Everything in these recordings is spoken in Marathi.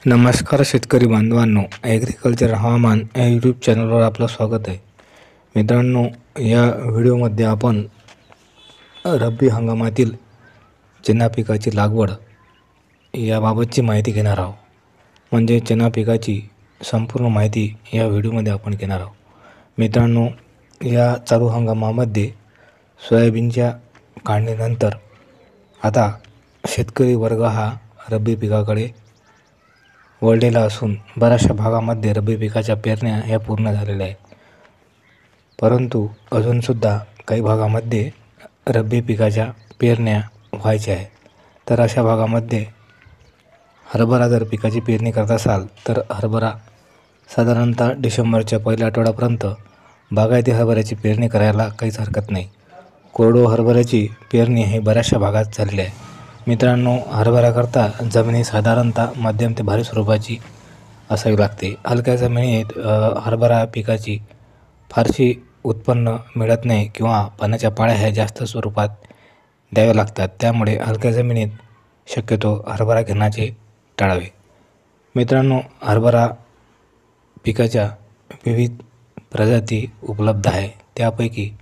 नमस्कार शेतकरी बांधवांनो, ॲग्रिकल्चर हवामान या यूट्यूब चॅनलवर आपलं स्वागत आहे. मित्रांनो, या व्हिडिओमध्ये आपण रब्बी हंगामातील चणा पिकाची लागवड याबाबतची माहिती घेणार आहोत. म्हणजे चणा पिकाची संपूर्ण माहिती या व्हिडिओमध्ये आपण घेणार आहोत. मित्रांनो, या चालू हंगामामध्ये सोयाबीनच्या काढणीनंतर आता शेतकरी वर्ग हा रब्बी पिकाकडे वळलेला असून बऱ्याचशा भागामध्ये रब्बी पिकाच्या पेरण्या ह्या पूर्ण झालेल्या आहेत. परंतु अजूनसुद्धा काही भागामध्ये रब्बी पिकाच्या पेरण्या व्हायच्या आहेत. तर अशा भागामध्ये हरभरा जर पिकाची पेरणी करत असाल तर हरभरा साधारणतः डिसेंबरच्या पहिल्या आठवड्यापर्यंत बागायती हरभऱ्याची पेरणी करायला काहीच हरकत नाही. कोरडो हरभऱ्याची पेरणी ही बऱ्याचशा भागात झालेली आहे. मित्रांनो, हरभऱ्याकरता जमिनी साधारणतः मध्यम ते भारी स्वरूपाची असावी लागते. हलक्या जमिनीत हरभरा पिकाची फारशी उत्पन्न मिळत नाही किंवा पाण्याच्या पाळ्या ह्या जास्त स्वरूपात द्याव्या लागतात. त्यामुळे हलक्या जमिनीत शक्यतो हरभरा घेण्याचे टाळावे. मित्रांनो, हरभरा पिकाच्या विविध प्रजाती उपलब्ध आहे. त्यापैकी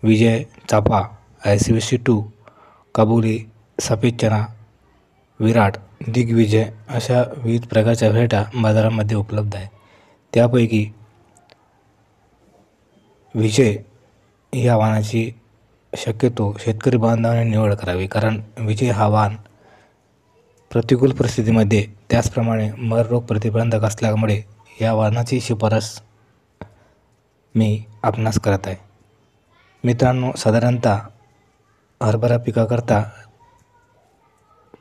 विजय, चाफा, ICVC2, काबुली, सफेद चना, विराट, दिग्विजय अशा विविध प्रकारच्या व्हरायट्या बाजारामध्ये उपलब्ध आहे. त्यापैकी विजय या वाहनाची शक्यतो शेतकरी बांधवांनी निवड करावी. कारण विजय हा वाहन प्रतिकूल परिस्थितीमध्ये त्याचप्रमाणे मर रोग प्रतिबंधक असल्यामुळे या वाहनाची शिफारस मी आपणास करत आहे. मित्रांनो, साधारणतः हरभरा पिकाकरता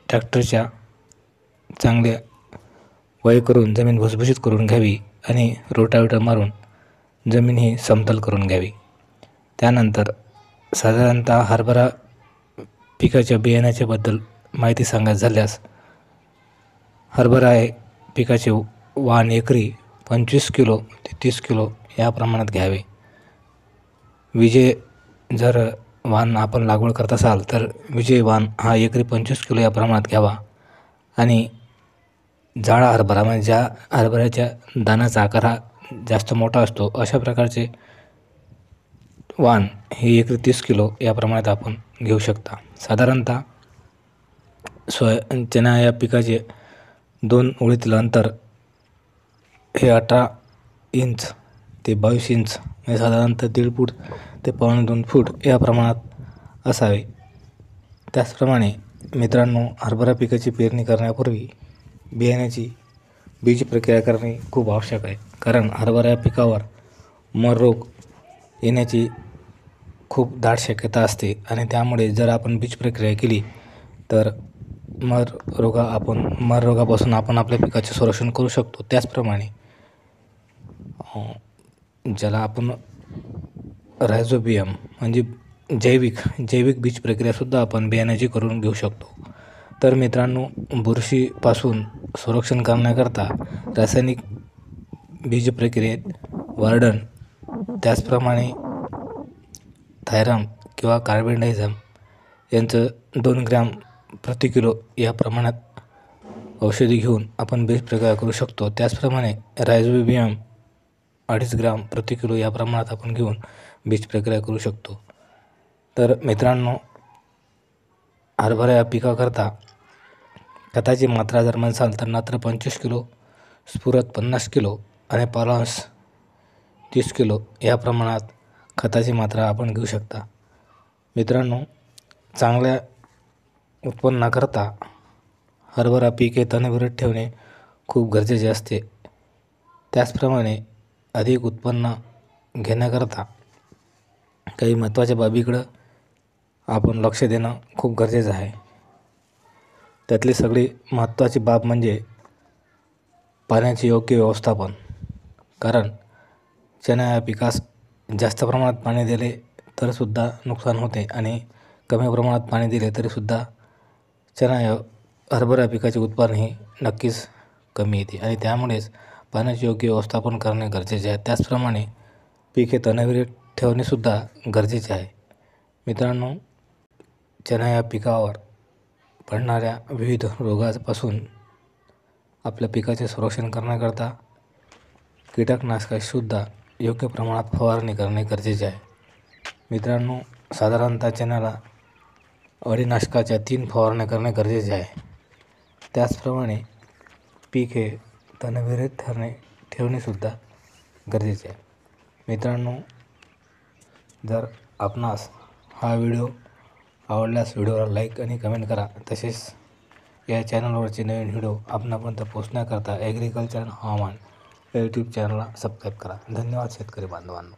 ट्रॅक्टरच्या चांगले वय करून जमीन भुसभुशीत करून घ्यावी आणि रोटावेटर मारून जमीन ही समतल करून घ्यावी. त्यानंतर साधारणतः हरभरा पिकाच्या बियाण्याच्याबद्दल माहिती सांगायचं झाल्यास हरभरा पिकाचे वाण एकरी 25 किलो ते 30 किलो या प्रमाणात घ्यावे. विजय जर वाण आपण लागवड करत असाल तर विजय वाण हा एकरी 25 किलो या प्रमाणात घ्यावा. आणि जाडा हरभरा म्हणजे ज्या हरभऱ्याच्या दाण्याचा आकार हा जास्त मोठा असतो अशा प्रकारचे वाण हे एकरी 30 किलो या प्रमाणात आपण घेऊ शकता. साधारणतः चणा या पिकाचे 2 ओळीतील अंतर हे 18 इंच ते 22 इंच म्हणजे साधारणतः 1.5 फूट ते 2.25 फूट या प्रमाणात असावे. त्याचप्रमाणे मित्रांनो, हरभरा पिकाची पेरणी करण्यापूर्वी बियाण्याची बीज प्रक्रिया करणे खूप आवश्यक आहे. कारण हरभरा पिकावर मर रोग येण्याची खूप दाट शक्यता असते आणि त्यामुळे जर आपण बीज प्रक्रिया केली तर मर रोगापासून आपण आपल्या पिकाचे संरक्षण करू शकतो. त्याचप्रमाणे ज्याला आपण रायझोबियम म्हणजे जैविक बीज प्रक्रियासुद्धा आपण बियाण्याची करून घेऊ शकतो. तर मित्रांनो, बुरशीपासून संरक्षण करण्याकरता रासायनिक बीज प्रक्रियेत वार्डन, त्याचप्रमाणे थायरम किंवा कार्बेंडाझिम यांचं 2 ग्रॅम प्रति किलो या प्रमाणात औषधी घेऊन आपण बीज प्रक्रिया करू शकतो. त्याचप्रमाणे रायझोबियम 2.5 ग्रॅम प्रति किलो या प्रमाणात आपण घेऊन बीज प्रक्रिया करू शकतो. तर मित्रांनो, हरभरा या पिकाकरता खताची मात्रा जर म्हणसाल तर नत्र 25 किलो, स्फुरद 50 किलो आणि पॉलाश 30 किलो या प्रमाणात खताची मात्रा आपण घेऊ शकता. मित्रांनो, चांगल्या उत्पन्नाकरता हरभरा पीक हे तणविरहित ठेवणे खूप गरजेचे असते. त्याचप्रमाणे अधिक उत्पन्न घेण्याकरता काही महत्त्वाच्या बाबीकडं आपण लक्ष देणं खूप गरजेचं आहे. त्यातली सगळी महत्त्वाची बाब म्हणजे पाण्याचे योग्य व्यवस्थापन. कारण चणा या पिकास जास्त प्रमाणात पाणी दिले तरसुद्धा नुकसान होते आणि कमी प्रमाणात पाणी दिले तरीसुद्धा हरभरा पिकाचे उत्पादन हे नक्कीच कमी येते आणि त्यामुळेच पाण्याचे योग्य व्यवस्थापन करणे गरजेचे आहे. त्याचप्रमाणे पीक हे तणविरहित ठेवणेसुद्धा गरजेचे आहे. मित्रांनो, चणा या पिकावर पडणाऱ्या विविध रोगापासून आपल्या पिकाचे संरक्षण करण्याकरता कीटकनाशकासुद्धा योग्य प्रमाणात फवारणी करणे गरजेचे आहे. मित्रांनो, साधारणतः चण्याला अळीनाशकाच्या 3 फवारण्या करणे गरजेचे आहे. त्याचप्रमाणे पीक हे तणविरहित ठेवणेसुद्धा गरजेचे आहे. मित्रांनो, जर आपणास हा व्हिडिओ आवडल्यास व्हिडिओला लाईक आणि कमेंट करा. तसेच या चॅनलवरचे नवीन व्हिडिओ आपणापर्यंत पोहोचण्याकरता ॲग्रिकल्चर हवामान या यूट्यूब चॅनलला सबस्क्राईब करा. धन्यवाद शेतकरी बांधवांनो.